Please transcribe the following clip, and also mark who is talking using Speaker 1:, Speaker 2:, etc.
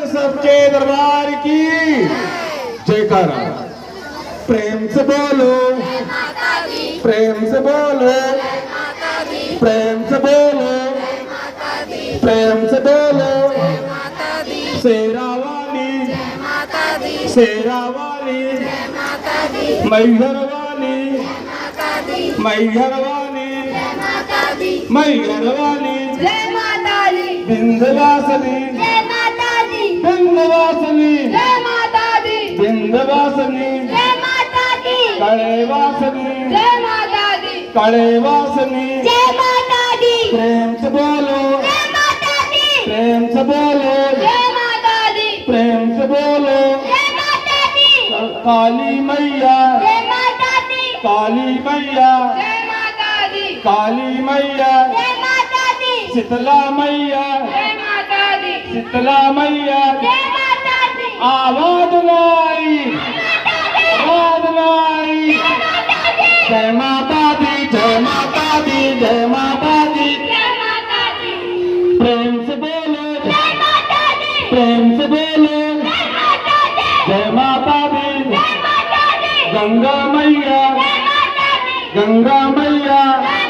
Speaker 1: सबके दरबार की जयकारा। प्रेम से बोलो, प्रेम से बोलो, प्रेम से बोलो, प्रेम से बोलो। शेरा वाली, शेरा वाली, मैहर वाली, मैहर वाली, मैहर वाली,
Speaker 2: जय माता दी,
Speaker 1: विंध्यवासिनी,
Speaker 2: जय माता दी,
Speaker 1: विंध्यवासिनी,
Speaker 2: जय माता दी,
Speaker 1: विंध्यवासिनी,
Speaker 2: जय माता दी,
Speaker 1: कड़ेवासिनी,
Speaker 2: जय माता दी,
Speaker 1: कड़ेवासिनी।
Speaker 2: जय माता दी,
Speaker 1: प्रेम से बोलो,
Speaker 2: जय माता दी,
Speaker 1: प्रेम से बोलो,
Speaker 2: जय माता दी,
Speaker 1: प्रेम से बोलो।
Speaker 2: जय माता दी,
Speaker 1: काली मैया,
Speaker 2: जय माता दी,
Speaker 1: काली मैया,
Speaker 2: जय माता दी,
Speaker 1: काली मैया,
Speaker 2: जय माता दी,
Speaker 1: शीतला मैया,
Speaker 2: जय माता दी,
Speaker 1: शीतला मैया।
Speaker 2: जय माता दी,
Speaker 1: आवाज लाई, आवाज लाई। जय माता दी, जय माता दी, जय माता दी।
Speaker 2: जय माता दी,
Speaker 1: प्रेम से बोलो,
Speaker 2: जय माता दी,
Speaker 1: प्रेम से बोलो,
Speaker 2: जय माता दी,
Speaker 1: जय माता दी।
Speaker 2: जय माता दी,
Speaker 1: गंगा मैया,
Speaker 2: जय माता दी,
Speaker 1: गंगा मैया,
Speaker 2: जय